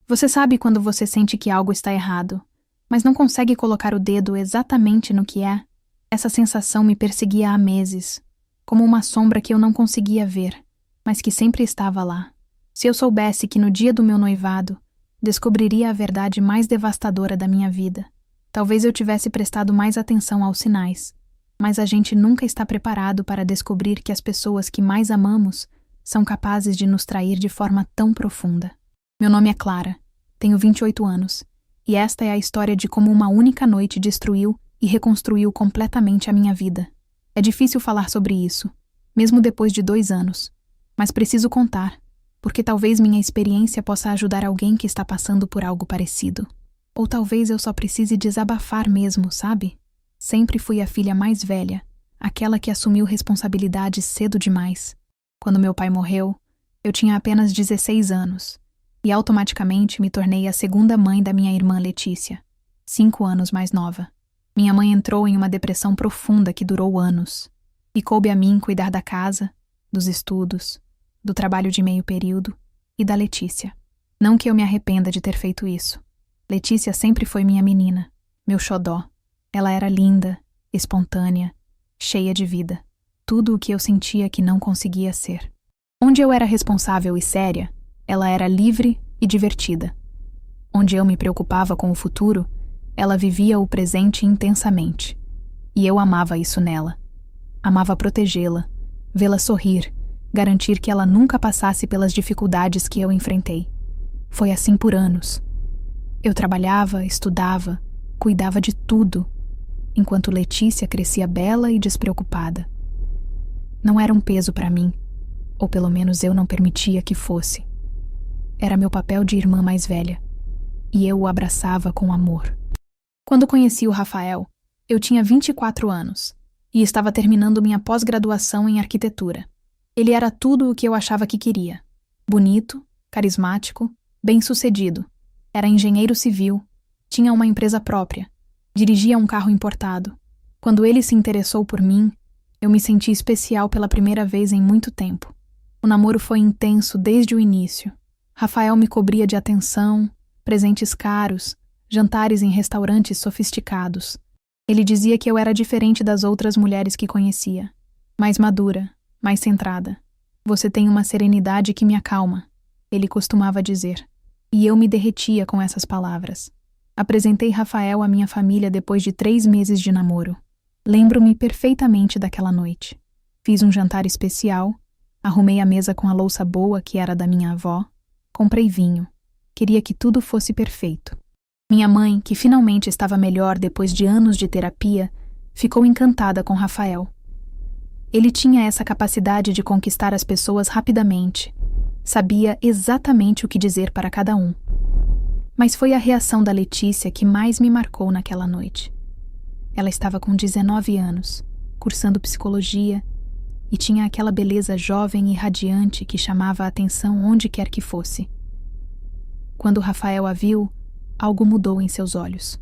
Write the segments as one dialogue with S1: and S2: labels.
S1: Você sabe quando você sente que algo está errado, mas não consegue colocar o dedo exatamente no que é? Essa sensação me perseguia há meses, como uma sombra que eu não conseguia ver, mas que sempre estava lá. Se eu soubesse que no dia do meu noivado, descobriria a verdade mais devastadora da minha vida, talvez eu tivesse prestado mais atenção aos sinais. Mas a gente nunca está preparado para descobrir que as pessoas que mais amamos são capazes de nos trair de forma tão profunda. Meu nome é Clara, tenho 28 anos, e esta é a história de como uma única noite destruiu e reconstruiu completamente a minha vida. É difícil falar sobre isso, mesmo depois de 2 anos, mas preciso contar, porque talvez minha experiência possa ajudar alguém que está passando por algo parecido. Ou talvez eu só precise desabafar mesmo, sabe? Sempre fui a filha mais velha, aquela que assumiu responsabilidades cedo demais. Quando meu pai morreu, eu tinha apenas 16 anos, e automaticamente me tornei a segunda mãe da minha irmã Letícia, 5 anos mais nova. Minha mãe entrou em uma depressão profunda que durou anos, e coube a mim cuidar da casa, dos estudos, do trabalho de meio período e da Letícia. Não que eu me arrependa de ter feito isso. Letícia sempre foi minha menina, meu xodó. Ela era linda, espontânea, cheia de vida. Tudo o que eu sentia que não conseguia ser. Onde eu era responsável e séria, ela era livre e divertida. Onde eu me preocupava com o futuro, ela vivia o presente intensamente. E eu amava isso nela. Amava protegê-la, vê-la sorrir, garantir que ela nunca passasse pelas dificuldades que eu enfrentei. Foi assim por anos. Eu trabalhava, estudava, cuidava de tudo, enquanto Letícia crescia bela e despreocupada. Não era um peso para mim, ou pelo menos eu não permitia que fosse. Era meu papel de irmã mais velha, e eu o abraçava com amor. Quando conheci o Rafael, eu tinha 24 anos, e estava terminando minha pós-graduação em arquitetura. Ele era tudo o que eu achava que queria. Bonito, carismático, bem-sucedido. Era engenheiro civil, tinha uma empresa própria, dirigia um carro importado. Quando ele se interessou por mim, eu me senti especial pela primeira vez em muito tempo. O namoro foi intenso desde o início. Rafael me cobria de atenção, presentes caros, jantares em restaurantes sofisticados. Ele dizia que eu era diferente das outras mulheres que conhecia. Mais madura, mais centrada. Você tem uma serenidade que me acalma, ele costumava dizer. E eu me derretia com essas palavras. Apresentei Rafael à minha família depois de 3 meses de namoro. Lembro-me perfeitamente daquela noite. Fiz um jantar especial, arrumei a mesa com a louça boa que era da minha avó, comprei vinho. Queria que tudo fosse perfeito. Minha mãe, que finalmente estava melhor depois de anos de terapia, ficou encantada com Rafael. Ele tinha essa capacidade de conquistar as pessoas rapidamente. Sabia exatamente o que dizer para cada um. Mas foi a reação da Letícia que mais me marcou naquela noite. Ela estava com 19 anos, cursando psicologia, e tinha aquela beleza jovem e radiante que chamava a atenção onde quer que fosse. Quando Rafael a viu, algo mudou em seus olhos.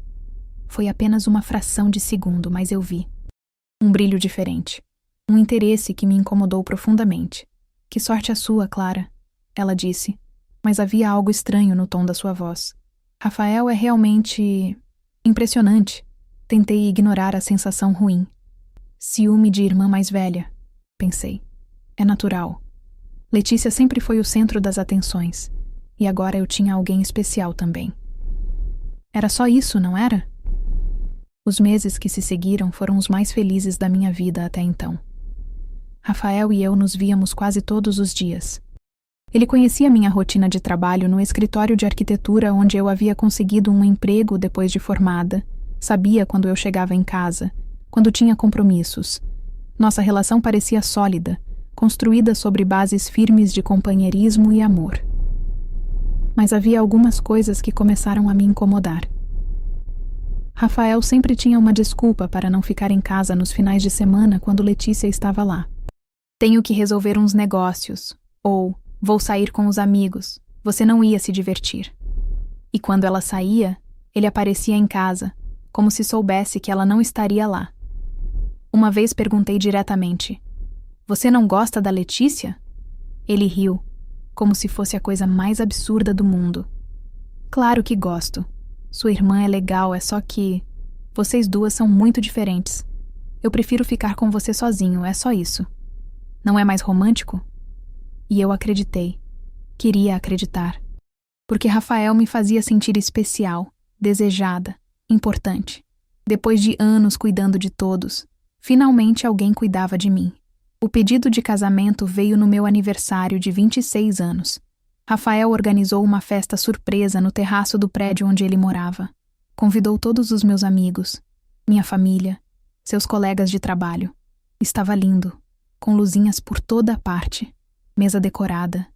S1: Foi apenas uma fração de segundo, mas eu vi. Um brilho diferente. Um interesse que me incomodou profundamente. Que sorte a sua, Clara, ela disse, mas havia algo estranho no tom da sua voz. Rafael é realmente impressionante. Tentei ignorar a sensação ruim. Ciúme de irmã mais velha, pensei. É natural. Letícia sempre foi o centro das atenções, e agora eu tinha alguém especial também. Era só isso, não era? Os meses que se seguiram foram os mais felizes da minha vida até então. Rafael e eu nos víamos quase todos os dias. Ele conhecia minha rotina de trabalho no escritório de arquitetura onde eu havia conseguido um emprego depois de formada, sabia quando eu chegava em casa, quando tinha compromissos. Nossa relação parecia sólida, construída sobre bases firmes de companheirismo e amor. Mas havia algumas coisas que começaram a me incomodar. Rafael sempre tinha uma desculpa para não ficar em casa nos finais de semana quando Letícia estava lá. Tenho que resolver uns negócios, ou vou sair com os amigos, você não ia se divertir. E quando ela saía, ele aparecia em casa, como se soubesse que ela não estaria lá. Uma vez perguntei diretamente, você não gosta da Letícia? Ele riu, como se fosse a coisa mais absurda do mundo. Claro que gosto. Sua irmã é legal, é só que vocês duas são muito diferentes. Eu prefiro ficar com você sozinho, é só isso. Não é mais romântico? E eu acreditei. Queria acreditar. Porque Rafael me fazia sentir especial, desejada, importante. Depois de anos cuidando de todos, finalmente alguém cuidava de mim. O pedido de casamento veio no meu aniversário de 26 anos. Rafael organizou uma festa surpresa no terraço do prédio onde ele morava. Convidou todos os meus amigos, minha família, seus colegas de trabalho. Estava lindo, com luzinhas por toda a parte, mesa decorada,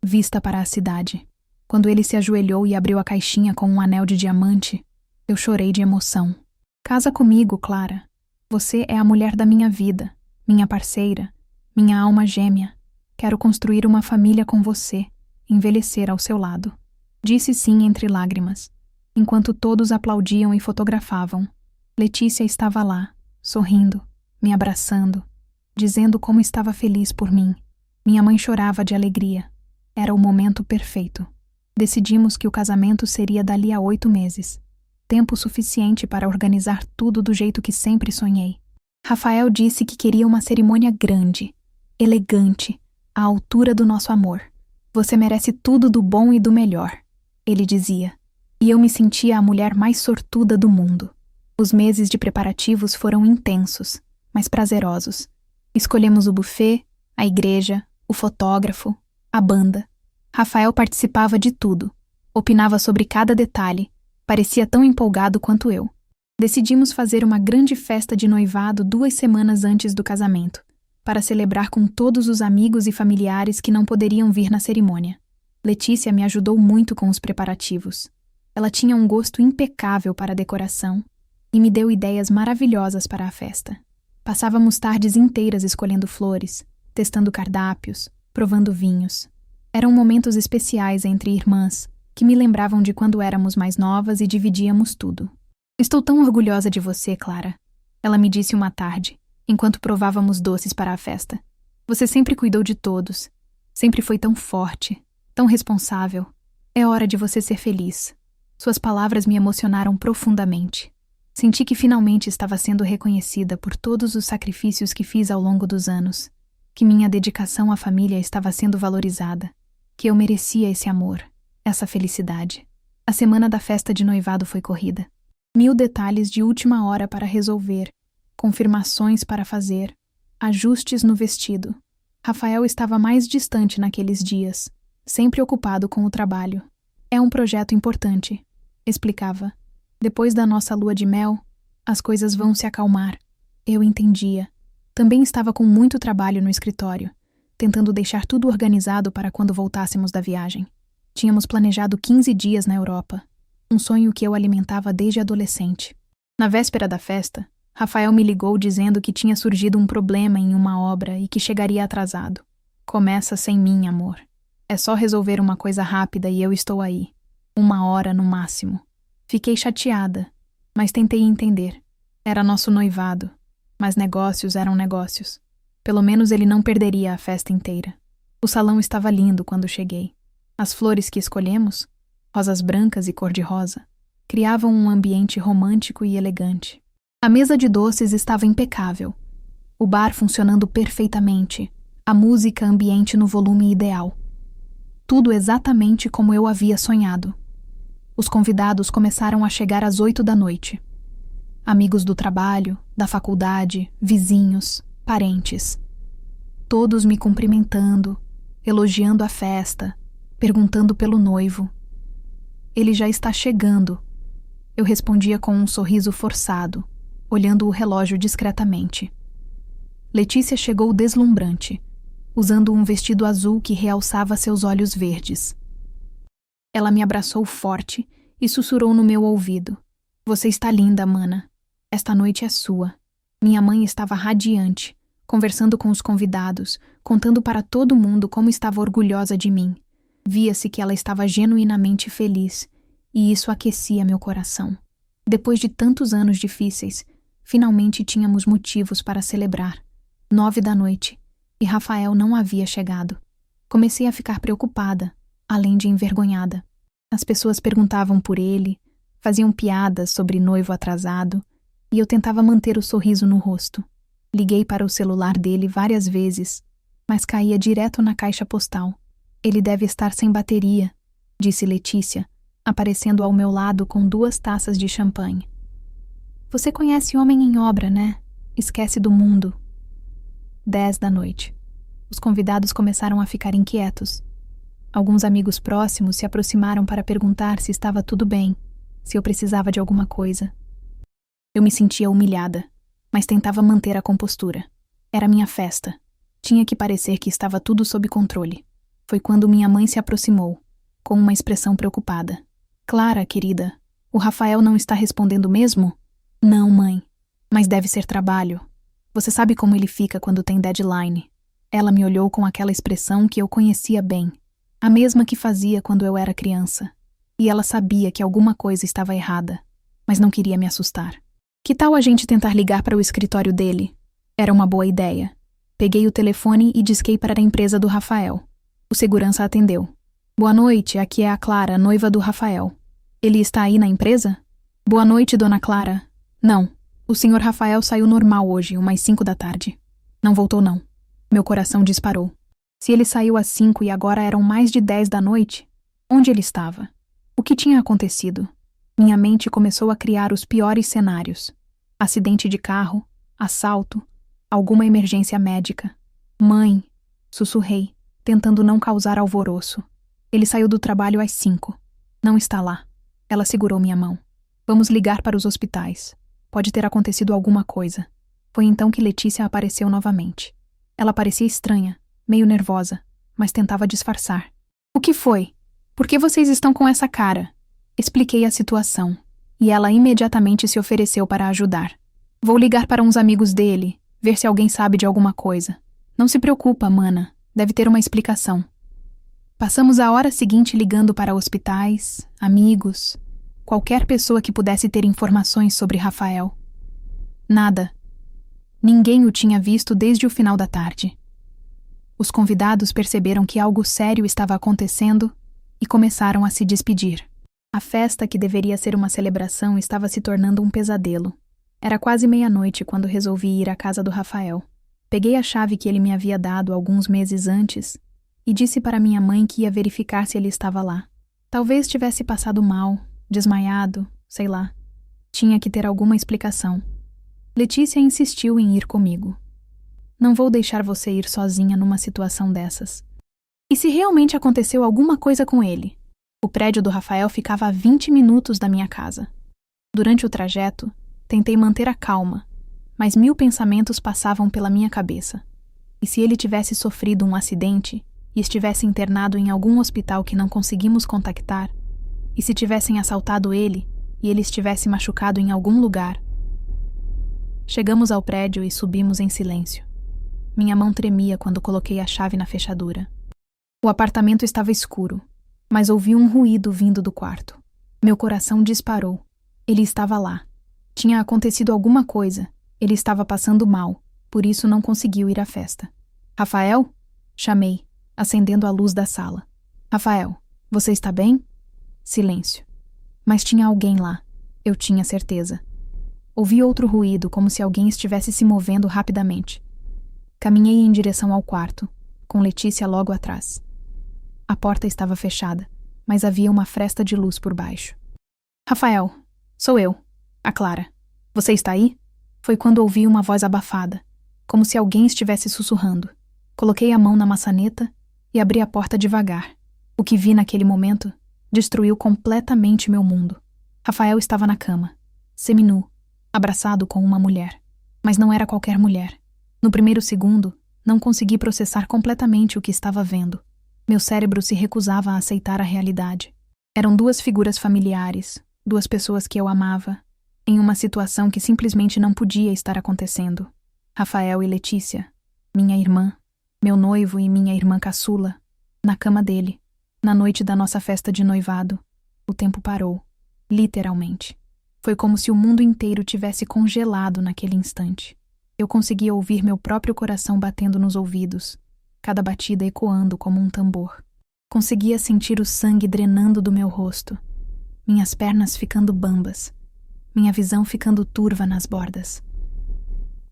S1: vista para a cidade. Quando ele se ajoelhou e abriu a caixinha com um anel de diamante, eu chorei de emoção. Casa comigo, Clara. Você é a mulher da minha vida, minha parceira, minha alma gêmea. Quero construir uma família com você, envelhecer ao seu lado. Disse sim entre lágrimas, enquanto todos aplaudiam e fotografavam. Letícia estava lá, sorrindo, me abraçando, dizendo como estava feliz por mim. Minha mãe chorava de alegria. Era o momento perfeito. Decidimos que o casamento seria dali a 8 meses. Tempo suficiente para organizar tudo do jeito que sempre sonhei. Rafael disse que queria uma cerimônia grande, elegante, à altura do nosso amor. Você merece tudo do bom e do melhor, ele dizia. E eu me sentia a mulher mais sortuda do mundo. Os meses de preparativos foram intensos, mas prazerosos. Escolhemos o buffet, a igreja, o fotógrafo, a banda. Rafael participava de tudo. Opinava sobre cada detalhe. Parecia tão empolgado quanto eu. Decidimos fazer uma grande festa de noivado 2 semanas antes do casamento, para celebrar com todos os amigos e familiares que não poderiam vir na cerimônia. Letícia me ajudou muito com os preparativos. Ela tinha um gosto impecável para a decoração e me deu ideias maravilhosas para a festa. Passávamos tardes inteiras escolhendo flores, testando cardápios, provando vinhos. Eram momentos especiais entre irmãs, que me lembravam de quando éramos mais novas e dividíamos tudo. Estou tão orgulhosa de você, Clara. Ela me disse uma tarde, enquanto provávamos doces para a festa. Você sempre cuidou de todos. Sempre foi tão forte, tão responsável. É hora de você ser feliz. Suas palavras me emocionaram profundamente. Senti que finalmente estava sendo reconhecida por todos os sacrifícios que fiz ao longo dos anos. Que minha dedicação à família estava sendo valorizada. Que eu merecia esse amor, essa felicidade. A semana da festa de noivado foi corrida. 1000 detalhes de última hora para resolver, confirmações para fazer, ajustes no vestido. Rafael estava mais distante naqueles dias, sempre ocupado com o trabalho. É um projeto importante, explicava. Depois da nossa lua de mel, as coisas vão se acalmar. Eu entendia. Também estava com muito trabalho no escritório, tentando deixar tudo organizado para quando voltássemos da viagem. Tínhamos planejado 15 dias na Europa, um sonho que eu alimentava desde adolescente. Na véspera da festa, Rafael me ligou dizendo que tinha surgido um problema em uma obra e que chegaria atrasado. Começa sem mim, amor. É só resolver uma coisa rápida e eu estou aí. 1 hora no máximo. Fiquei chateada, mas tentei entender. Era nosso noivado, mas negócios eram negócios. Pelo menos ele não perderia a festa inteira. O salão estava lindo quando cheguei. As flores que escolhemos, rosas brancas e cor-de-rosa, criavam um ambiente romântico e elegante. A mesa de doces estava impecável. O bar funcionando perfeitamente. A música ambiente no volume ideal. Tudo exatamente como eu havia sonhado. Os convidados começaram a chegar às 8 da noite. Amigos do trabalho, da faculdade, vizinhos, parentes. Todos me cumprimentando, elogiando a festa, perguntando pelo noivo. Ele já está chegando. Eu respondia com um sorriso forçado, olhando o relógio discretamente. Letícia chegou deslumbrante, usando um vestido azul que realçava seus olhos verdes. Ela me abraçou forte e sussurrou no meu ouvido. Você está linda, mana. Esta noite é sua. Minha mãe estava radiante, conversando com os convidados, contando para todo mundo como estava orgulhosa de mim. Via-se que ela estava genuinamente feliz, e isso aquecia meu coração. Depois de tantos anos difíceis, finalmente tínhamos motivos para celebrar. 9 da noite, e Rafael não havia chegado. Comecei a ficar preocupada, além de envergonhada. As pessoas perguntavam por ele, faziam piadas sobre noivo atrasado, e eu tentava manter o sorriso no rosto. Liguei para o celular dele várias vezes, mas caía direto na caixa postal. Ele deve estar sem bateria, disse Letícia, aparecendo ao meu lado com 2 taças de champanhe. Você conhece Homem em Obra, né? Esquece do mundo. 10 da noite. Os convidados começaram a ficar inquietos. Alguns amigos próximos se aproximaram para perguntar se estava tudo bem, se eu precisava de alguma coisa. Eu me sentia humilhada, mas tentava manter a compostura. Era minha festa. Tinha que parecer que estava tudo sob controle. Foi quando minha mãe se aproximou, com uma expressão preocupada. Clara, querida, o Rafael não está respondendo mesmo? Não, mãe, mas deve ser trabalho. Você sabe como ele fica quando tem deadline. Ela me olhou com aquela expressão que eu conhecia bem, a mesma que fazia quando eu era criança. E ela sabia que alguma coisa estava errada, mas não queria me assustar. Que tal a gente tentar ligar para o escritório dele? Era uma boa ideia. Peguei o telefone e disquei para a empresa do Rafael. O segurança atendeu. Boa noite, aqui é a Clara, noiva do Rafael. Ele está aí na empresa? Boa noite, dona Clara. Não, o senhor Rafael saiu normal hoje, umas 5 da tarde. Não voltou não. Meu coração disparou. Se ele saiu às 5 e agora eram mais de 10 da noite, onde ele estava? O que tinha acontecido? Minha mente começou a criar os piores cenários. Acidente de carro, assalto, alguma emergência médica. Mãe, sussurrei, tentando não causar alvoroço. Ele saiu do trabalho às 5. Não está lá. Ela segurou minha mão. Vamos ligar para os hospitais. Pode ter acontecido alguma coisa. Foi então que Letícia apareceu novamente. Ela parecia estranha, meio nervosa, mas tentava disfarçar. O que foi? Por que vocês estão com essa cara? Expliquei a situação, e ela imediatamente se ofereceu para ajudar. Vou ligar para uns amigos dele, ver se alguém sabe de alguma coisa. Não se preocupa, mana, deve ter uma explicação. Passamos a hora seguinte ligando para hospitais, amigos, qualquer pessoa que pudesse ter informações sobre Rafael. Nada. Ninguém o tinha visto desde o final da tarde. Os convidados perceberam que algo sério estava acontecendo e começaram a se despedir. A festa, que deveria ser uma celebração, estava se tornando um pesadelo. Era quase meia-noite quando resolvi ir à casa do Rafael. Peguei a chave que ele me havia dado alguns meses antes e disse para minha mãe que ia verificar se ele estava lá. Talvez tivesse passado mal, desmaiado, sei lá. Tinha que ter alguma explicação. Letícia insistiu em ir comigo. Não vou deixar você ir sozinha numa situação dessas. E se realmente aconteceu alguma coisa com ele? O prédio do Rafael ficava a 20 minutos da minha casa. Durante o trajeto, tentei manter a calma, mas 1000 pensamentos passavam pela minha cabeça. E se ele tivesse sofrido um acidente e estivesse internado em algum hospital que não conseguimos contactar? E se tivessem assaltado ele e ele estivesse machucado em algum lugar? Chegamos ao prédio e subimos em silêncio. Minha mão tremia quando coloquei a chave na fechadura. O apartamento estava escuro, mas ouvi um ruído vindo do quarto. Meu coração disparou. Ele estava lá. Tinha acontecido alguma coisa. Ele estava passando mal, por isso não conseguiu ir à festa. Rafael? Chamei, acendendo a luz da sala. Rafael, você está bem? Silêncio. Mas tinha alguém lá. Eu tinha certeza. Ouvi outro ruído, como se alguém estivesse se movendo rapidamente. Caminhei em direção ao quarto, com Letícia logo atrás. A porta estava fechada, mas havia uma fresta de luz por baixo. Rafael, sou eu, a Clara. Você está aí? Foi quando ouvi uma voz abafada, como se alguém estivesse sussurrando. Coloquei a mão na maçaneta e abri a porta devagar. O que vi naquele momento destruiu completamente meu mundo. Rafael estava na cama, seminu, abraçado com uma mulher. Mas não era qualquer mulher. No primeiro segundo, não consegui processar completamente o que estava vendo. Meu cérebro se recusava a aceitar a realidade. Eram 2 figuras familiares, 2 pessoas que eu amava, em uma situação que simplesmente não podia estar acontecendo. Rafael e Letícia, minha irmã, meu noivo e minha irmã caçula, na cama dele, na noite da nossa festa de noivado. O tempo parou, literalmente. Foi como se o mundo inteiro tivesse congelado naquele instante. Eu conseguia ouvir meu próprio coração batendo nos ouvidos, cada batida ecoando como um tambor. Conseguia sentir o sangue drenando do meu rosto, minhas pernas ficando bambas, minha visão ficando turva nas bordas.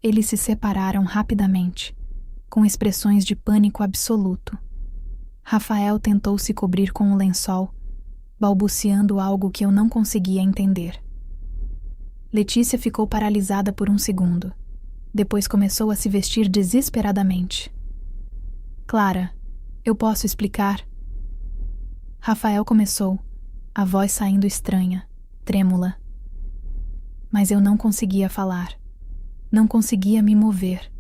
S1: Eles se separaram rapidamente, com expressões de pânico absoluto. Rafael tentou se cobrir com o lençol, balbuciando algo que eu não conseguia entender. Letícia ficou paralisada por um segundo. Depois começou a se vestir desesperadamente. Clara, eu posso explicar? Rafael começou, a voz saindo estranha, trêmula. Mas eu não conseguia falar. Não conseguia me mover.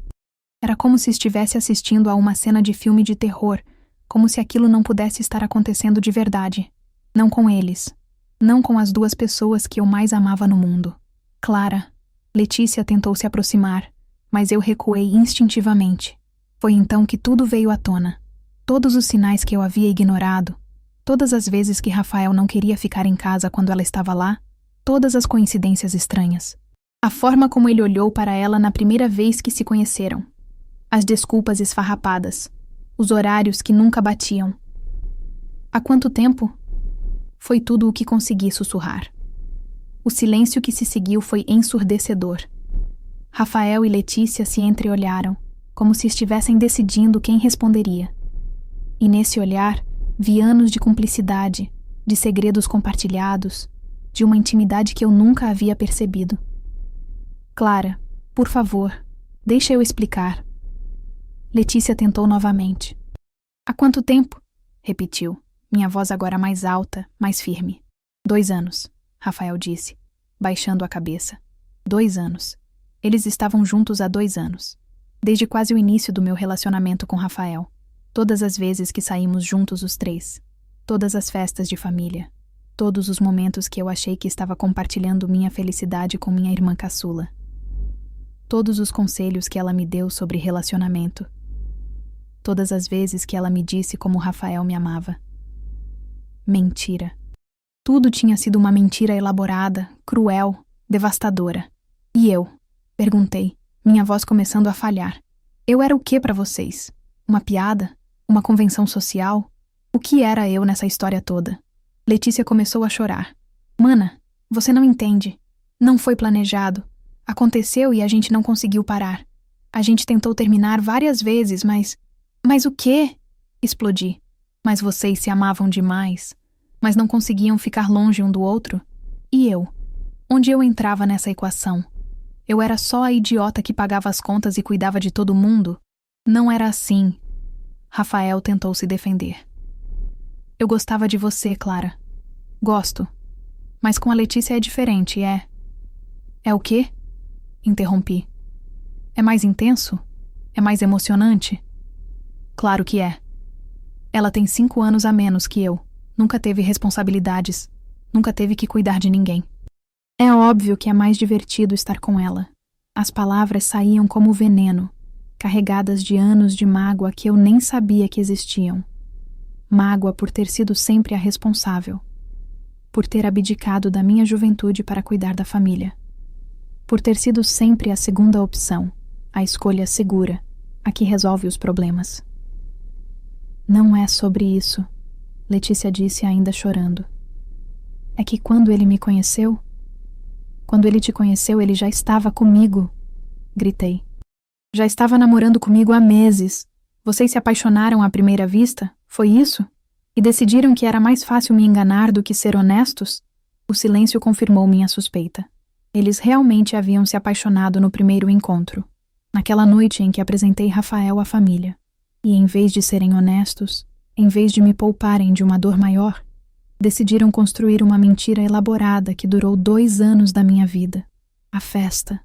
S1: Era como se estivesse assistindo a uma cena de filme de terror, como se aquilo não pudesse estar acontecendo de verdade. Não com eles. Não com as duas pessoas que eu mais amava no mundo. Clara. Letícia tentou se aproximar, mas eu recuei instintivamente. Foi então que tudo veio à tona. Todos os sinais que eu havia ignorado, todas as vezes que Rafael não queria ficar em casa quando ela estava lá, todas as coincidências estranhas. A forma como ele olhou para ela na primeira vez que se conheceram. As desculpas esfarrapadas. Os horários que nunca batiam. Há quanto tempo? Foi tudo o que consegui sussurrar. O silêncio que se seguiu foi ensurdecedor. Rafael e Letícia se entreolharam, como se estivessem decidindo quem responderia. E nesse olhar, vi anos de cumplicidade, de segredos compartilhados, de uma intimidade que eu nunca havia percebido. Clara, por favor, deixa eu explicar. Letícia tentou novamente. Há quanto tempo? Repetiu, minha voz agora mais alta, mais firme. 2 anos, Rafael disse, baixando a cabeça. 2 anos. Eles estavam juntos há 2 anos. Desde quase o início do meu relacionamento com Rafael. Todas as vezes que saímos juntos os 3. Todas as festas de família. Todos os momentos que eu achei que estava compartilhando minha felicidade com minha irmã caçula. Todos os conselhos que ela me deu sobre relacionamento. Todas as vezes que ela me disse como Rafael me amava. Mentira. Tudo tinha sido uma mentira elaborada, cruel, devastadora. E eu? Perguntei, minha voz começando a falhar. Eu era o que para vocês? Uma piada? Uma convenção social? O que era eu nessa história toda? Letícia começou a chorar. Mana, você não entende. Não foi planejado. Aconteceu e a gente não conseguiu parar. A gente tentou terminar várias vezes, mas... Mas o quê? Explodi. Mas vocês se amavam demais. Mas não conseguiam ficar longe um do outro? E eu? Onde eu entrava nessa equação? Eu era só a idiota que pagava as contas e cuidava de todo mundo? Não era assim. Rafael tentou se defender. Eu gostava de você, Clara. Gosto. Mas com a Letícia é diferente, é... É o quê? Interrompi. É mais intenso? É mais emocionante? Claro que é. Ela tem 5 anos a menos que eu. Nunca teve responsabilidades. Nunca teve que cuidar de ninguém. É óbvio que é mais divertido estar com ela. As palavras saíam como veneno, carregadas de anos de mágoa que eu nem sabia que existiam. Mágoa por ter sido sempre a responsável. Por ter abdicado da minha juventude para cuidar da família. Por ter sido sempre a segunda opção, a escolha segura, a que resolve os problemas. Não é sobre isso, Letícia disse ainda chorando. É que quando ele me conheceu... Quando ele te conheceu, ele já estava comigo, gritei. Já estava namorando comigo há meses. Vocês se apaixonaram à primeira vista? Foi isso? E decidiram que era mais fácil me enganar do que ser honestos? O silêncio confirmou minha suspeita. Eles realmente haviam se apaixonado no primeiro encontro, naquela noite em que apresentei Rafael à família. E em vez de serem honestos, em vez de me pouparem de uma dor maior, decidiram construir uma mentira elaborada que durou 2 anos da minha vida. A festa,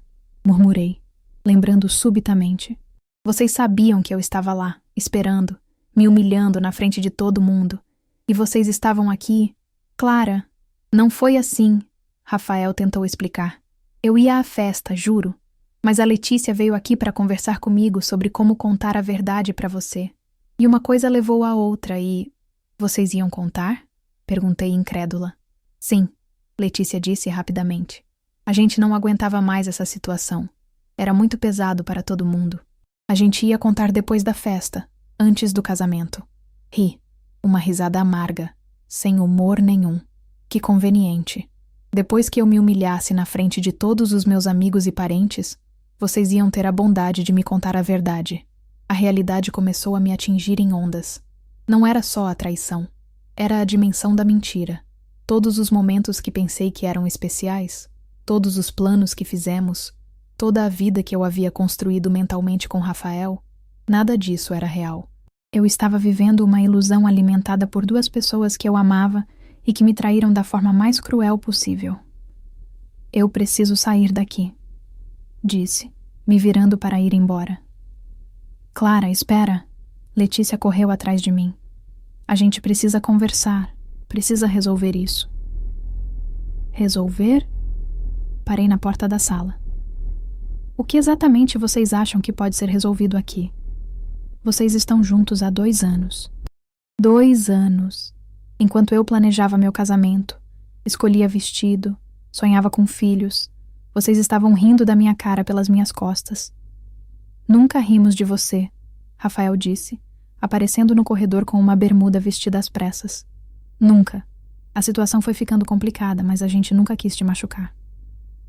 S1: murmurei, lembrando subitamente. Vocês sabiam que eu estava lá, esperando, me humilhando na frente de todo mundo. E vocês estavam aqui. Clara, não foi assim, Rafael tentou explicar. Eu ia à festa, juro. Mas a Letícia veio aqui para conversar comigo sobre como contar a verdade para você. E uma coisa levou a outra e... Vocês iam contar? Perguntei incrédula. Sim, Letícia disse rapidamente. A gente não aguentava mais essa situação. Era muito pesado para todo mundo. A gente ia contar depois da festa, antes do casamento. Ri. Uma risada amarga, sem humor nenhum. Que conveniente. Depois que eu me humilhasse na frente de todos os meus amigos e parentes, vocês iam ter a bondade de me contar a verdade. A realidade começou a me atingir em ondas. Não era só a traição. Era a dimensão da mentira. Todos os momentos que pensei que eram especiais, todos os planos que fizemos, toda a vida que eu havia construído mentalmente com Rafael, nada disso era real. Eu estava vivendo uma ilusão alimentada por duas pessoas que eu amava e que me traíram da forma mais cruel possível. Eu preciso sair daqui, disse, me virando para ir embora. Clara, espera. Letícia correu atrás de mim. A gente precisa conversar, precisa resolver isso. Resolver? Parei na porta da sala. O que exatamente vocês acham que pode ser resolvido aqui? Vocês estão juntos há 2 anos. 2 anos. Enquanto eu planejava meu casamento, escolhia vestido, sonhava com filhos, vocês estavam rindo da minha cara pelas minhas costas. Nunca rimos de você, Rafael disse, aparecendo no corredor com uma bermuda vestida às pressas. Nunca. A situação foi ficando complicada, mas a gente nunca quis te machucar.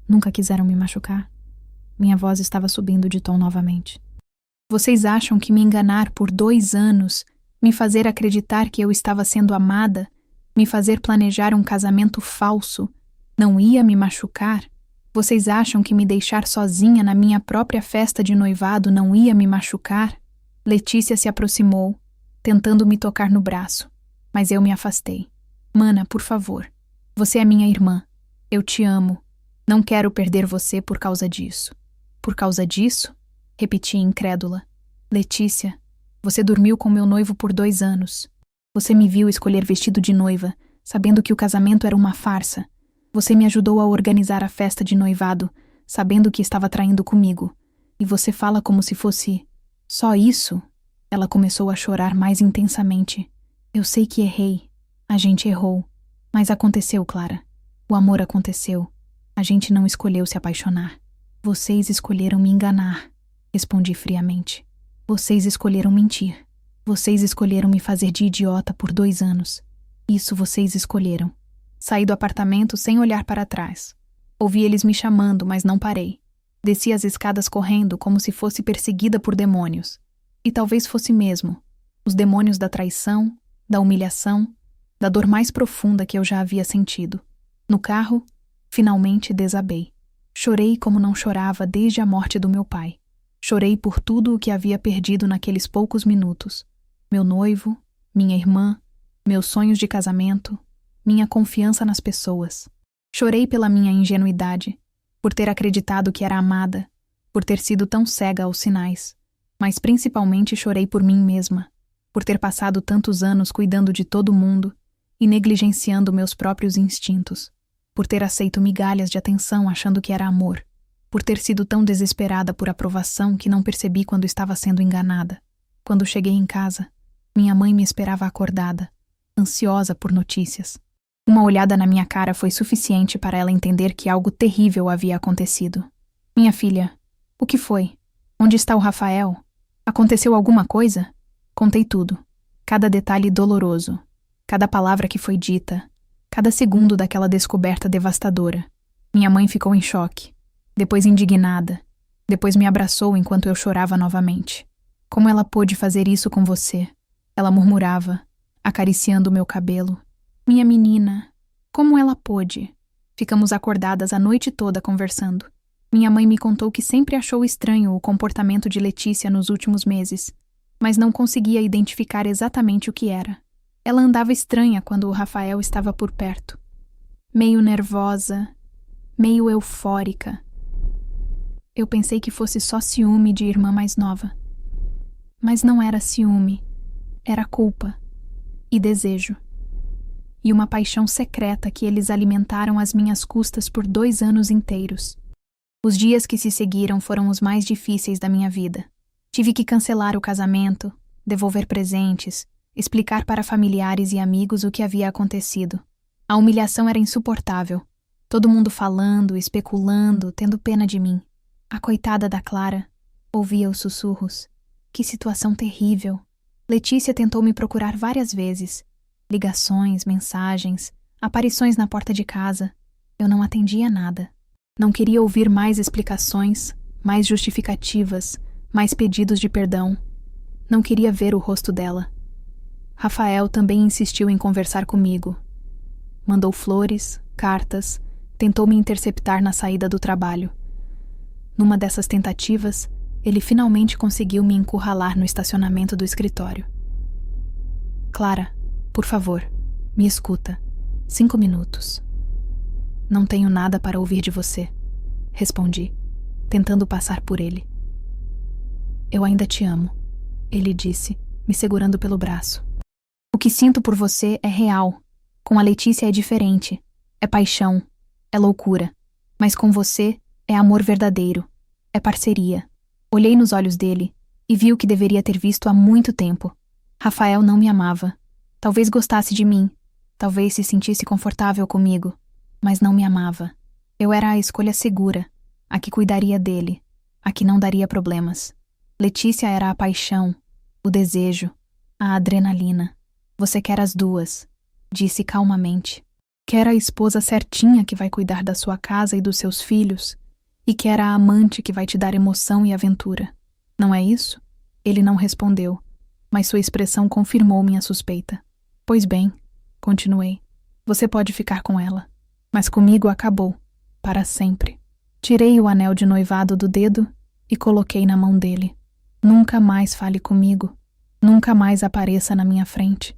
S1: Nunca quiseram me machucar? Minha voz estava subindo de tom novamente. Vocês acham que me enganar por 2 anos, me fazer acreditar que eu estava sendo amada, me fazer planejar um casamento falso, não ia me machucar? Vocês acham que me deixar sozinha na minha própria festa de noivado não ia me machucar? Letícia se aproximou, tentando me tocar no braço, mas eu me afastei. Mana, por favor, você é minha irmã. Eu te amo. Não quero perder você por causa disso. Por causa disso? Repeti incrédula. Letícia, você dormiu com meu noivo por 2 anos. Você me viu escolher vestido de noiva, sabendo que o casamento era uma farsa. Você me ajudou a organizar a festa de noivado, sabendo que estava traindo comigo. E você fala como se fosse... Só isso? Ela começou a chorar mais intensamente. Eu sei que errei. A gente errou. Mas aconteceu, Clara. O amor aconteceu. A gente não escolheu se apaixonar. Vocês escolheram me enganar, respondi friamente. Vocês escolheram mentir. Vocês escolheram me fazer de idiota por 2 anos. Isso vocês escolheram. Saí do apartamento sem olhar para trás. Ouvi eles me chamando, mas não parei. Desci as escadas correndo como se fosse perseguida por demônios. E talvez fosse mesmo. Os demônios da traição, da humilhação, da dor mais profunda que eu já havia sentido. No carro, finalmente desabei. Chorei como não chorava desde a morte do meu pai. Chorei por tudo o que havia perdido naqueles poucos minutos. Meu noivo, minha irmã, meus sonhos de casamento, minha confiança nas pessoas. Chorei pela minha ingenuidade, por ter acreditado que era amada, por ter sido tão cega aos sinais. Mas principalmente chorei por mim mesma, por ter passado tantos anos cuidando de todo mundo e negligenciando meus próprios instintos, por ter aceito migalhas de atenção achando que era amor, por ter sido tão desesperada por aprovação que não percebi quando estava sendo enganada. Quando cheguei em casa, minha mãe me esperava acordada, ansiosa por notícias. Uma olhada na minha cara foi suficiente para ela entender que algo terrível havia acontecido. Minha filha, o que foi? Onde está o Rafael? Aconteceu alguma coisa? Contei tudo. Cada detalhe doloroso. Cada palavra que foi dita. Cada segundo daquela descoberta devastadora. Minha mãe ficou em choque. Depois indignada. Depois me abraçou enquanto eu chorava novamente. Como ela pôde fazer isso com você? Ela murmurava, acariciando o meu cabelo. Minha menina, como ela pôde? Ficamos acordadas a noite toda conversando. Minha mãe me contou que sempre achou estranho o comportamento de Letícia nos últimos meses, mas não conseguia identificar exatamente o que era. Ela andava estranha quando o Rafael estava por perto. Meio nervosa, meio eufórica. Eu pensei que fosse só ciúme de irmã mais nova. Mas não era ciúme, era culpa e desejo. E uma paixão secreta que eles alimentaram às minhas custas por 2 anos inteiros. Os dias que se seguiram foram os mais difíceis da minha vida. Tive que cancelar o casamento, devolver presentes, explicar para familiares e amigos o que havia acontecido. A humilhação era insuportável. Todo mundo falando, especulando, tendo pena de mim. A coitada da Clara ouvia os sussurros. Que situação terrível. Letícia tentou me procurar várias vezes. Ligações, mensagens, aparições na porta de casa. Eu não atendia nada. Não queria ouvir mais explicações, mais justificativas, mais pedidos de perdão. Não queria ver o rosto dela. Rafael também insistiu em conversar comigo. Mandou flores, cartas, tentou me interceptar na saída do trabalho. Numa dessas tentativas, ele finalmente conseguiu me encurralar no estacionamento do escritório. Clara, por favor, me escuta. 5 minutos. Não tenho nada para ouvir de você, respondi, tentando passar por ele. Eu ainda te amo, ele disse, me segurando pelo braço. O que sinto por você é real. Com a Letícia é diferente. É paixão. É loucura. Mas com você é amor verdadeiro. É parceria. Olhei nos olhos dele e vi o que deveria ter visto há muito tempo. Rafael não me amava. Talvez gostasse de mim. Talvez se sentisse confortável comigo. Mas não me amava. Eu era a escolha segura. A que cuidaria dele. A que não daria problemas. Letícia era a paixão. O desejo. A adrenalina. Você quer as duas, disse calmamente. Quer a esposa certinha que vai cuidar da sua casa e dos seus filhos, e quer a amante que vai te dar emoção e aventura. Não é isso? Ele não respondeu, mas sua expressão confirmou minha suspeita. Pois bem, continuei, você pode ficar com ela, mas comigo acabou, para sempre. Tirei o anel de noivado do dedo e coloquei na mão dele. Nunca mais fale comigo, nunca mais apareça na minha frente.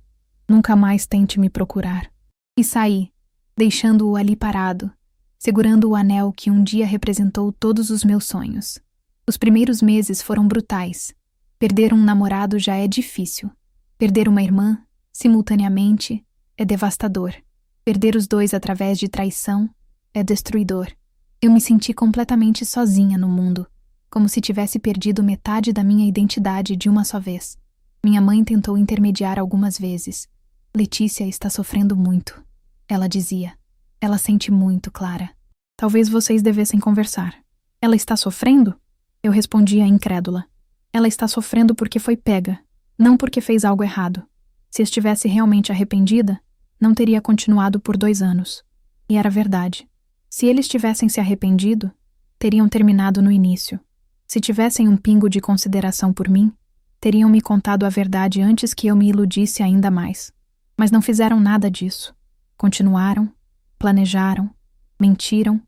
S1: Nunca mais tente me procurar. E saí, deixando-o ali parado, segurando o anel que um dia representou todos os meus sonhos. Os primeiros meses foram brutais. Perder um namorado já é difícil. Perder uma irmã, simultaneamente, é devastador. Perder os dois através de traição é destruidor. Eu me senti completamente sozinha no mundo, como se tivesse perdido metade da minha identidade de uma só vez. Minha mãe tentou intermediar algumas vezes. Letícia está sofrendo muito, ela dizia. Ela sente muito, Clara. Talvez vocês devessem conversar. Ela está sofrendo? Eu respondia incrédula. Ela está sofrendo porque foi pega, não porque fez algo errado. Se estivesse realmente arrependida, não teria continuado por 2 anos. E era verdade. Se eles tivessem se arrependido, teriam terminado no início. Se tivessem um pingo de consideração por mim, teriam me contado a verdade antes que eu me iludisse ainda mais. Mas não fizeram nada disso. Continuaram, planejaram, mentiram,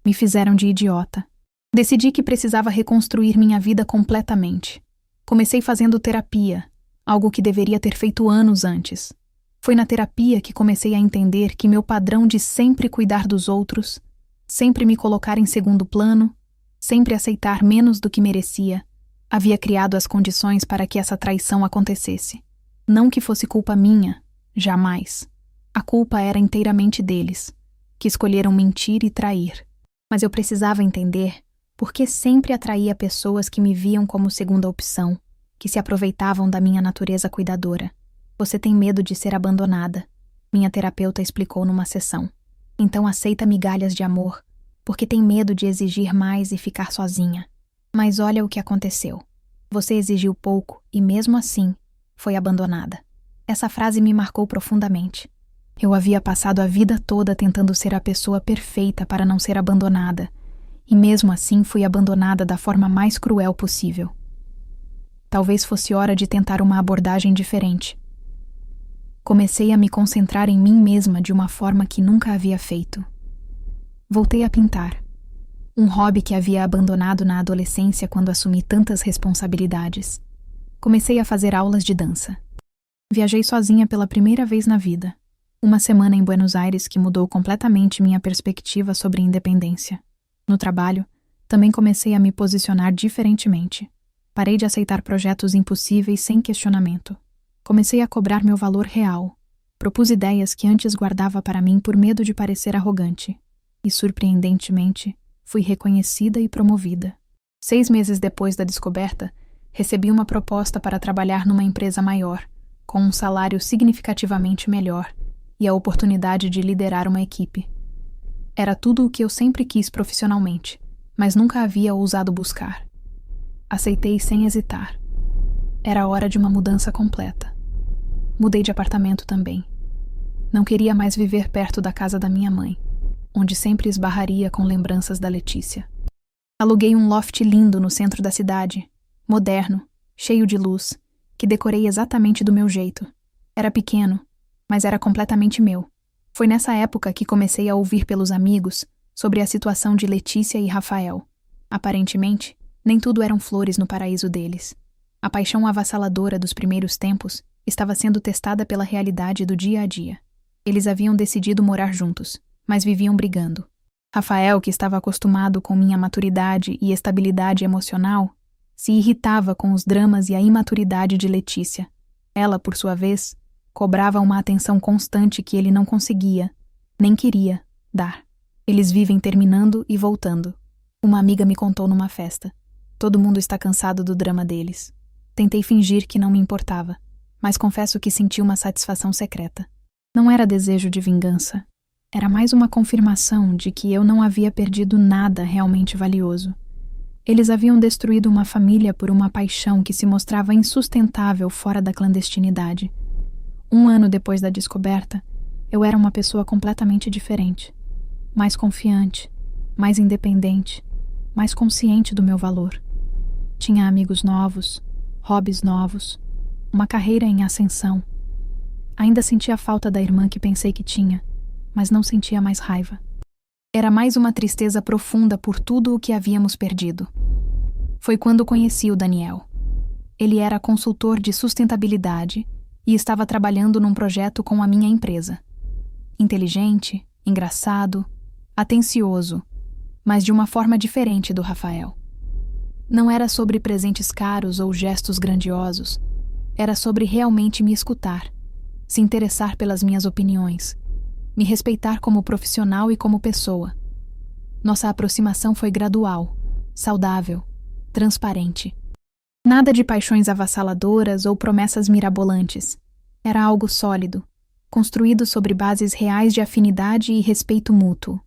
S1: me fizeram de idiota. Decidi que precisava reconstruir minha vida completamente. Comecei fazendo terapia, algo que deveria ter feito anos antes. Foi na terapia que comecei a entender que meu padrão de sempre cuidar dos outros, sempre me colocar em segundo plano, sempre aceitar menos do que merecia, havia criado as condições para que essa traição acontecesse. Não que fosse culpa minha, jamais. A culpa era inteiramente deles, que escolheram mentir e trair. Mas eu precisava entender por que sempre atraía pessoas que me viam como segunda opção, que se aproveitavam da minha natureza cuidadora. Você tem medo de ser abandonada, minha terapeuta explicou numa sessão. Então aceita migalhas de amor, porque tem medo de exigir mais e ficar sozinha. Mas olha o que aconteceu. Você exigiu pouco e, mesmo assim, foi abandonada. Essa frase me marcou profundamente. Eu havia passado a vida toda tentando ser a pessoa perfeita para não ser abandonada, e mesmo assim fui abandonada da forma mais cruel possível. Talvez fosse hora de tentar uma abordagem diferente. Comecei a me concentrar em mim mesma de uma forma que nunca havia feito. Voltei a pintar. Um hobby que havia abandonado na adolescência quando assumi tantas responsabilidades. Comecei a fazer aulas de dança. Viajei sozinha pela primeira vez na vida. Uma semana em Buenos Aires que mudou completamente minha perspectiva sobre independência. No trabalho, também comecei a me posicionar diferentemente. Parei de aceitar projetos impossíveis sem questionamento. Comecei a cobrar meu valor real. Propus ideias que antes guardava para mim por medo de parecer arrogante. E, surpreendentemente, fui reconhecida e promovida. 6 meses depois da descoberta, recebi uma proposta para trabalhar numa empresa maior, com um salário significativamente melhor e a oportunidade de liderar uma equipe. Era tudo o que eu sempre quis profissionalmente, mas nunca havia ousado buscar. Aceitei sem hesitar. Era hora de uma mudança completa. Mudei de apartamento também. Não queria mais viver perto da casa da minha mãe, onde sempre esbarraria com lembranças da Letícia. Aluguei um loft lindo no centro da cidade, moderno, cheio de luz, que decorei exatamente do meu jeito. Era pequeno, mas era completamente meu. Foi nessa época que comecei a ouvir pelos amigos sobre a situação de Letícia e Rafael. Aparentemente, nem tudo eram flores no paraíso deles. A paixão avassaladora dos primeiros tempos estava sendo testada pela realidade do dia a dia. Eles haviam decidido morar juntos, mas viviam brigando. Rafael, que estava acostumado com minha maturidade e estabilidade emocional, se irritava com os dramas e a imaturidade de Letícia. Ela, por sua vez, cobrava uma atenção constante que ele não conseguia, nem queria, dar. Eles vivem terminando e voltando. Uma amiga me contou numa festa. Todo mundo está cansado do drama deles. Tentei fingir que não me importava, mas confesso que senti uma satisfação secreta. Não era desejo de vingança. Era mais uma confirmação de que eu não havia perdido nada realmente valioso. Eles haviam destruído uma família por uma paixão que se mostrava insustentável fora da clandestinidade. 1 ano depois da descoberta, eu era uma pessoa completamente diferente. Mais confiante, mais independente, mais consciente do meu valor. Tinha amigos novos, hobbies novos, uma carreira em ascensão. Ainda sentia falta da irmã que pensei que tinha, mas não sentia mais raiva. Era mais uma tristeza profunda por tudo o que havíamos perdido. Foi quando conheci o Daniel. Ele era consultor de sustentabilidade e estava trabalhando num projeto com a minha empresa. Inteligente, engraçado, atencioso, mas de uma forma diferente do Rafael. Não era sobre presentes caros ou gestos grandiosos. Era sobre realmente me escutar, se interessar pelas minhas opiniões, me respeitar como profissional e como pessoa. Nossa aproximação foi gradual, saudável, transparente. Nada de paixões avassaladoras ou promessas mirabolantes. Era algo sólido, construído sobre bases reais de afinidade e respeito mútuo.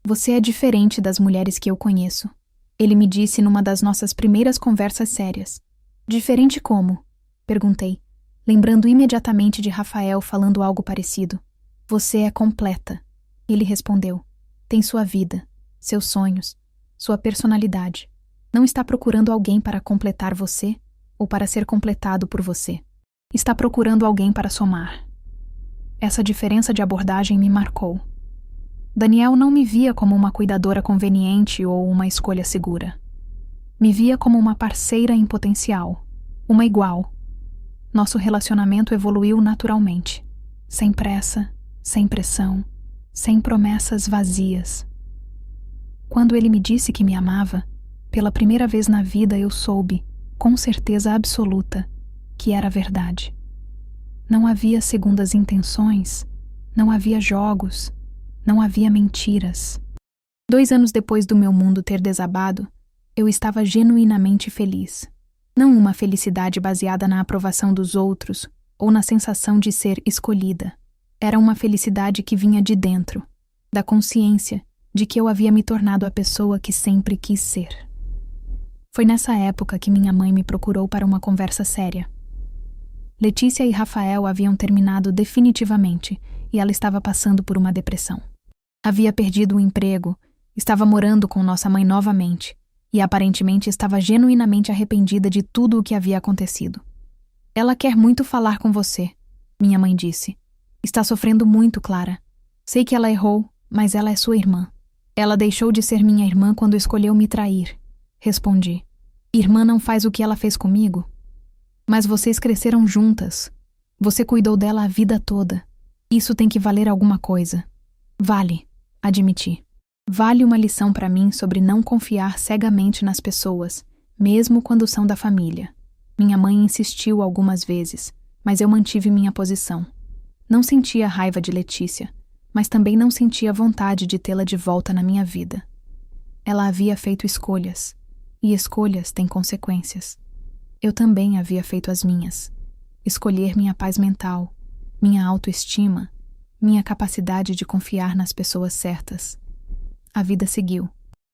S1: Você é diferente das mulheres que eu conheço, ele me disse numa das nossas primeiras conversas sérias. Diferente como? Perguntei, lembrando imediatamente de Rafael falando algo parecido. Você é completa. Ele respondeu. Tem sua vida, seus sonhos, sua personalidade. Não está procurando alguém para completar você ou para ser completado por você. Está procurando alguém para somar. Essa diferença de abordagem me marcou. Daniel não me via como uma cuidadora conveniente ou uma escolha segura. Me via como uma parceira em potencial, uma igual. Nosso relacionamento evoluiu naturalmente, sem pressa, sem pressão, sem promessas vazias. Quando ele me disse que me amava, pela primeira vez na vida eu soube, com certeza absoluta, que era verdade. Não havia segundas intenções, não havia jogos, não havia mentiras. 2 anos depois do meu mundo ter desabado, eu estava genuinamente feliz. Não uma felicidade baseada na aprovação dos outros ou na sensação de ser escolhida. Era uma felicidade que vinha de dentro, da consciência de que eu havia me tornado a pessoa que sempre quis ser. Foi nessa época que minha mãe me procurou para uma conversa séria. Letícia e Rafael haviam terminado definitivamente e ela estava passando por uma depressão. Havia perdido o emprego, estava morando com nossa mãe novamente e aparentemente estava genuinamente arrependida de tudo o que havia acontecido. Ela quer muito falar com você, minha mãe disse. Está sofrendo muito, Clara. Sei que ela errou, mas ela é sua irmã. Ela deixou de ser minha irmã quando escolheu me trair. Respondi. Irmã não faz o que ela fez comigo? Mas vocês cresceram juntas. Você cuidou dela a vida toda. Isso tem que valer alguma coisa. Vale, admiti. Vale uma lição para mim sobre não confiar cegamente nas pessoas, mesmo quando são da família. Minha mãe insistiu algumas vezes, mas eu mantive minha posição. Não sentia raiva de Letícia, mas também não sentia vontade de tê-la de volta na minha vida. Ela havia feito escolhas, e escolhas têm consequências. Eu também havia feito as minhas. Escolher minha paz mental, minha autoestima, minha capacidade de confiar nas pessoas certas. A vida seguiu.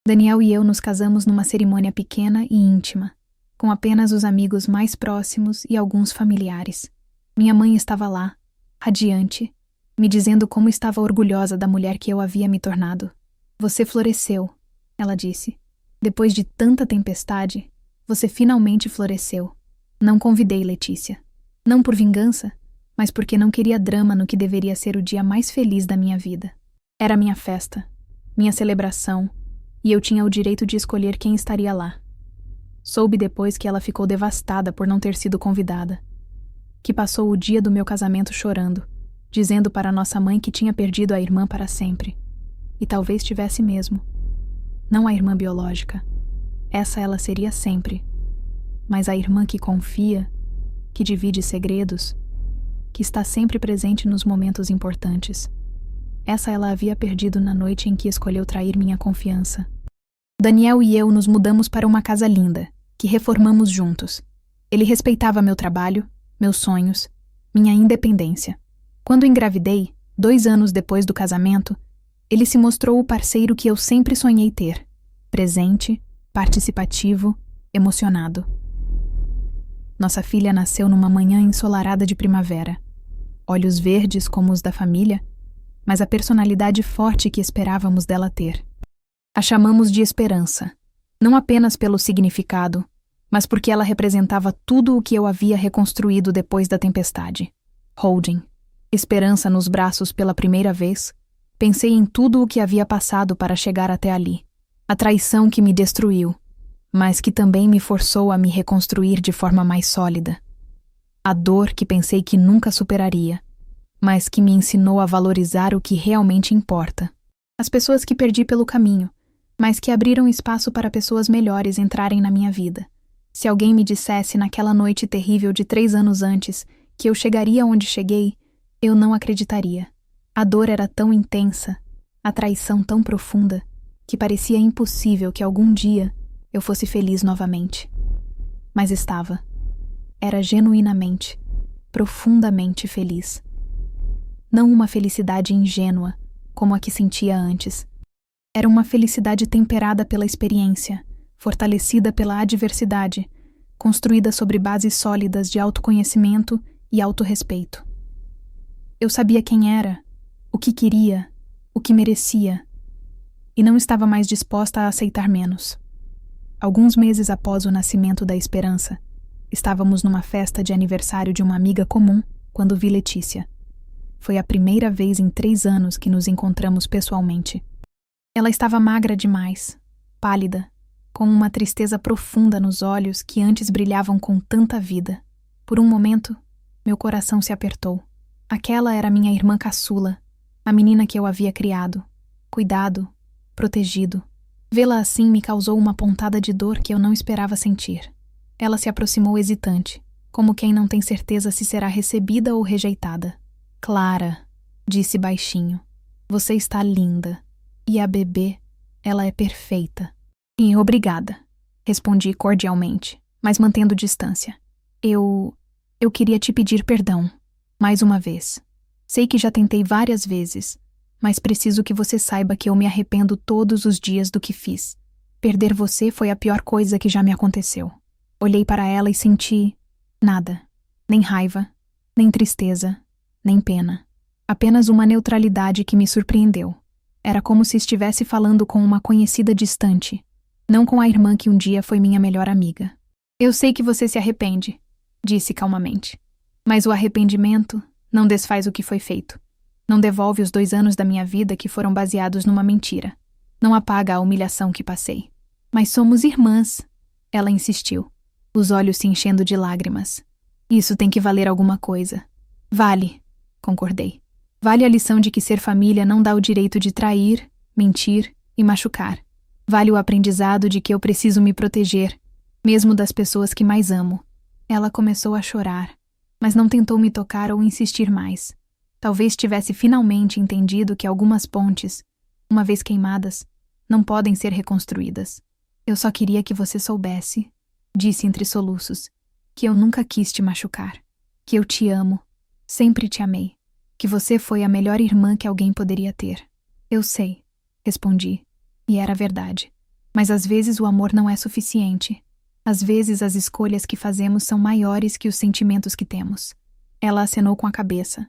S1: Daniel e eu nos casamos numa cerimônia pequena e íntima. com apenas os amigos mais próximos e alguns familiares. Minha mãe estava lá, radiante, me dizendo como estava orgulhosa da mulher que eu havia me tornado. Você floresceu, ela disse. Depois de tanta tempestade, você finalmente floresceu. Não convidei Letícia. Não por vingança, mas porque não queria drama no que deveria ser o dia mais feliz da minha vida. Era minha festa, minha celebração, e eu tinha o direito de escolher quem estaria lá. Soube depois que ela ficou devastada por não ter sido convidada, que passou o dia do meu casamento chorando, dizendo para nossa mãe que tinha perdido a irmã para sempre. E talvez tivesse mesmo. Não a irmã biológica. Essa ela seria sempre. Mas a irmã que confia, que divide segredos, que está sempre presente nos momentos importantes. Essa ela havia perdido na noite em que escolheu trair minha confiança. Daniel e eu nos mudamos para uma casa linda, que reformamos juntos. Ele respeitava meu trabalho, meus sonhos, minha independência. Quando engravidei, 2 anos depois do casamento, ele se mostrou o parceiro que eu sempre sonhei ter. Presente, participativo, emocionado. Nossa filha nasceu numa manhã ensolarada de primavera. Olhos verdes como os da família, mas a personalidade forte que esperávamos dela ter. A chamamos de Esperança, não apenas pelo significado, mas porque ela representava tudo o que eu havia reconstruído depois da tempestade. Holding, esperança nos braços pela primeira vez, pensei em tudo o que havia passado para chegar até ali. A traição que me destruiu, mas que também me forçou a me reconstruir de forma mais sólida. A dor que pensei que nunca superaria, mas que me ensinou a valorizar o que realmente importa. As pessoas que perdi pelo caminho, mas que abriram espaço para pessoas melhores entrarem na minha vida. Se alguém me dissesse naquela noite terrível de 3 anos antes que eu chegaria onde cheguei, eu não acreditaria. A dor era tão intensa, a traição tão profunda, que parecia impossível que algum dia eu fosse feliz novamente. Mas estava. Era genuinamente, profundamente feliz. Não uma felicidade ingênua, como a que sentia antes. Era uma felicidade temperada pela experiência, fortalecida pela adversidade, construída sobre bases sólidas de autoconhecimento e autorrespeito. Eu sabia quem era, o que queria, o que merecia, e não estava mais disposta a aceitar menos. Alguns meses após o nascimento da Esperança, estávamos numa festa de aniversário de uma amiga comum quando vi Letícia. Foi a primeira vez em 3 anos que nos encontramos pessoalmente. Ela estava magra demais, pálida, com uma tristeza profunda nos olhos que antes brilhavam com tanta vida. Por um momento, meu coração se apertou. Aquela era minha irmã caçula, a menina que eu havia criado, cuidado, protegido. Vê-la assim me causou uma pontada de dor que eu não esperava sentir. Ela se aproximou hesitante, como quem não tem certeza se será recebida ou rejeitada. Clara, disse baixinho, você está linda. E a bebê, ela é perfeita. E obrigada, respondi cordialmente, mas mantendo distância. Eu queria te pedir perdão, mais uma vez. Sei que já tentei várias vezes, mas preciso que você saiba que eu me arrependo todos os dias do que fiz. Perder você foi a pior coisa que já me aconteceu. Olhei para ela e senti nada, nem raiva, nem tristeza, nem pena. Apenas uma neutralidade que me surpreendeu. Era como se estivesse falando com uma conhecida distante, não com a irmã que um dia foi minha melhor amiga. Eu sei que você se arrepende, disse calmamente. Mas o arrependimento não desfaz o que foi feito. Não devolve os 2 anos da minha vida que foram baseados numa mentira. Não apaga a humilhação que passei. Mas somos irmãs, ela insistiu, os olhos se enchendo de lágrimas. Isso tem que valer alguma coisa. Vale, concordei. Vale a lição de que ser família não dá o direito de trair, mentir e machucar. Vale o aprendizado de que eu preciso me proteger, mesmo das pessoas que mais amo. Ela começou a chorar, mas não tentou me tocar ou insistir mais. Talvez tivesse finalmente entendido que algumas pontes, uma vez queimadas, não podem ser reconstruídas. Eu só queria que você soubesse, disse entre soluços, que eu nunca quis te machucar, que eu te amo, sempre te amei. Que você foi a melhor irmã que alguém poderia ter. Eu sei, respondi, e era verdade. Mas às vezes o amor não é suficiente. Às vezes as escolhas que fazemos são maiores que os sentimentos que temos. Ela acenou com a cabeça,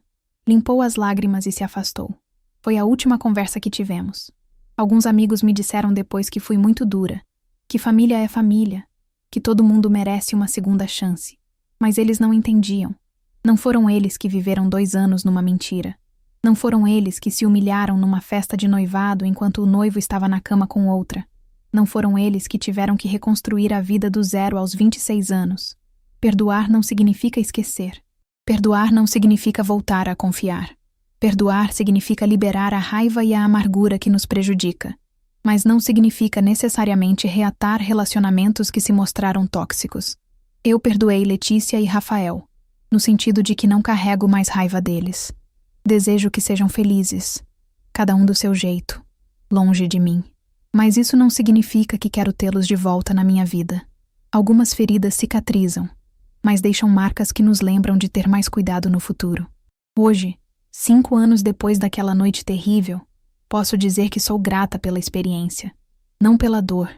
S1: limpou as lágrimas e se afastou. Foi a última conversa que tivemos. Alguns amigos me disseram depois que fui muito dura, que família é família, que todo mundo merece uma segunda chance. Mas eles não entendiam. Não foram eles que viveram 2 anos numa mentira. Não foram eles que se humilharam numa festa de noivado enquanto o noivo estava na cama com outra. Não foram eles que tiveram que reconstruir a vida do zero aos 26 anos. Perdoar não significa esquecer. Perdoar não significa voltar a confiar. Perdoar significa liberar a raiva e a amargura que nos prejudica. Mas não significa necessariamente reatar relacionamentos que se mostraram tóxicos. Eu perdoei Letícia e Rafael, no sentido de que não carrego mais raiva deles. Desejo que sejam felizes, cada um do seu jeito, longe de mim. Mas isso não significa que quero tê-los de volta na minha vida. Algumas feridas cicatrizam, mas deixam marcas que nos lembram de ter mais cuidado no futuro. Hoje, 5 anos depois daquela noite terrível, posso dizer que sou grata pela experiência. Não pela dor.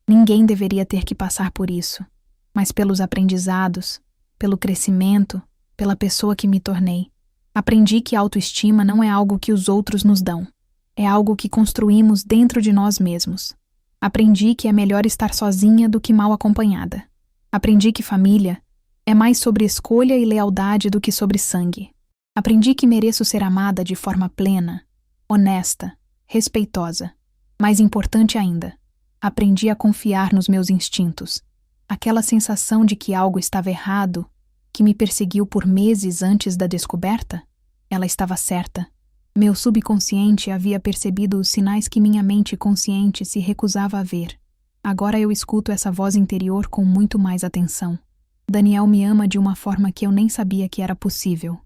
S1: Ninguém deveria ter que passar por isso. Mas pelos aprendizados, pelo crescimento, pela pessoa que me tornei. Aprendi que a autoestima não é algo que os outros nos dão. É algo que construímos dentro de nós mesmos. Aprendi que é melhor estar sozinha do que mal acompanhada. Aprendi que família é mais sobre escolha e lealdade do que sobre sangue. Aprendi que mereço ser amada de forma plena, honesta, respeitosa. Mais importante ainda, aprendi a confiar nos meus instintos. Aquela sensação de que algo estava errado, que me perseguiu por meses antes da descoberta, ela estava certa. Meu subconsciente havia percebido os sinais que minha mente consciente se recusava a ver. Agora eu escuto essa voz interior com muito mais atenção. Daniel me ama de uma forma que eu nem sabia que era possível.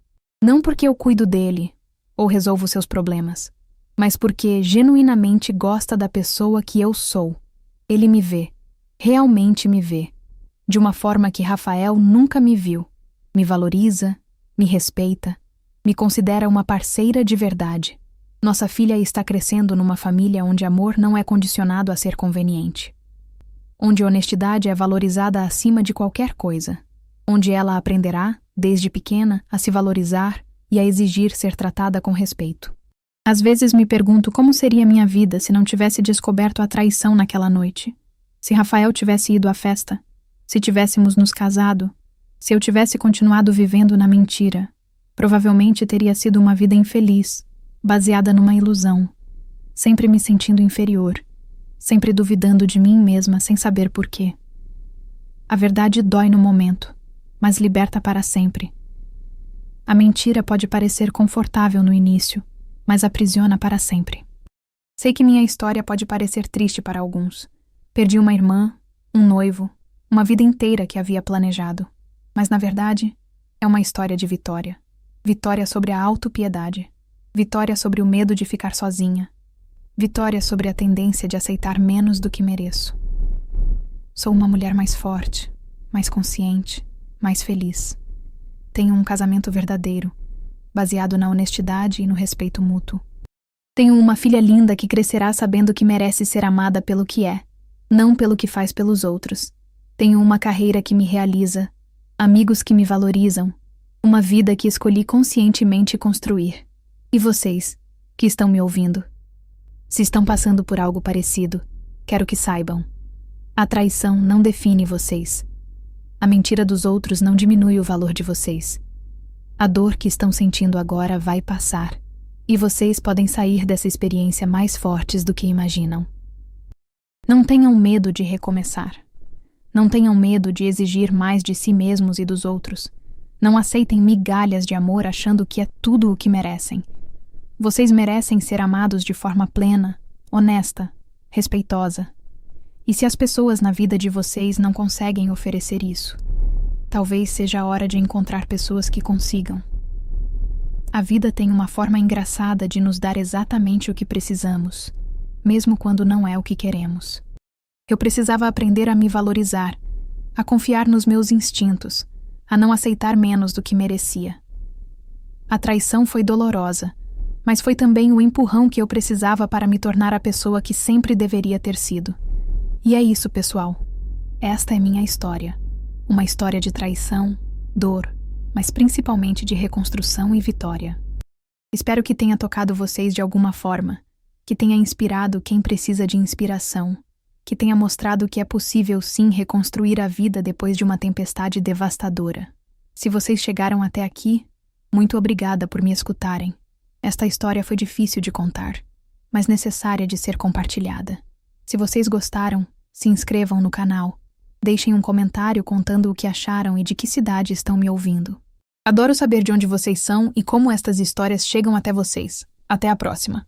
S1: Não porque eu cuido dele, ou resolvo seus problemas, mas porque genuinamente gosta da pessoa que eu sou. Ele me vê, realmente me vê, de uma forma que Rafael nunca me viu. Me valoriza, me respeita, me considera uma parceira de verdade. Nossa filha está crescendo numa família onde amor não é condicionado a ser conveniente. Onde honestidade é valorizada acima de qualquer coisa. Onde ela aprenderá, desde pequena, a se valorizar e a exigir ser tratada com respeito. Às vezes me pergunto como seria minha vida se não tivesse descoberto a traição naquela noite. Se Rafael tivesse ido à festa, se tivéssemos nos casado, se eu tivesse continuado vivendo na mentira, provavelmente teria sido uma vida infeliz, baseada numa ilusão, sempre me sentindo inferior, sempre duvidando de mim mesma sem saber por quê. A verdade dói no momento, mas liberta para sempre. A mentira pode parecer confortável no início, mas aprisiona para sempre. Sei que minha história pode parecer triste para alguns. Perdi uma irmã, um noivo, uma vida inteira que havia planejado. Mas, na verdade, é uma história de vitória. Vitória sobre a autopiedade. Vitória sobre o medo de ficar sozinha. Vitória sobre a tendência de aceitar menos do que mereço. Sou uma mulher mais forte, mais consciente, mais feliz. Tenho um casamento verdadeiro, baseado na honestidade e no respeito mútuo. Tenho uma filha linda que crescerá sabendo que merece ser amada pelo que é, não pelo que faz pelos outros. Tenho uma carreira que me realiza, amigos que me valorizam, uma vida que escolhi conscientemente construir. E vocês, que estão me ouvindo? Se estão passando por algo parecido, quero que saibam. A traição não define vocês. A mentira dos outros não diminui o valor de vocês. A dor que estão sentindo agora vai passar, e vocês podem sair dessa experiência mais fortes do que imaginam. Não tenham medo de recomeçar. Não tenham medo de exigir mais de si mesmos e dos outros. Não aceitem migalhas de amor achando que é tudo o que merecem. Vocês merecem ser amados de forma plena, honesta, respeitosa. E se as pessoas na vida de vocês não conseguem oferecer isso, talvez seja a hora de encontrar pessoas que consigam. A vida tem uma forma engraçada de nos dar exatamente o que precisamos, mesmo quando não é o que queremos. Eu precisava aprender a me valorizar, a confiar nos meus instintos, a não aceitar menos do que merecia. A traição foi dolorosa, mas foi também o empurrão que eu precisava para me tornar a pessoa que sempre deveria ter sido. E é isso, pessoal. Esta é minha história. Uma história de traição, dor, mas principalmente de reconstrução e vitória. Espero que tenha tocado vocês de alguma forma, que tenha inspirado quem precisa de inspiração, que tenha mostrado que é possível sim reconstruir a vida depois de uma tempestade devastadora. Se vocês chegaram até aqui, muito obrigada por me escutarem. Esta história foi difícil de contar, mas necessária de ser compartilhada. Se vocês gostaram, se inscrevam no canal. Deixem um comentário contando o que acharam e de que cidade estão me ouvindo. Adoro saber de onde vocês são e como estas histórias chegam até vocês. Até a próxima!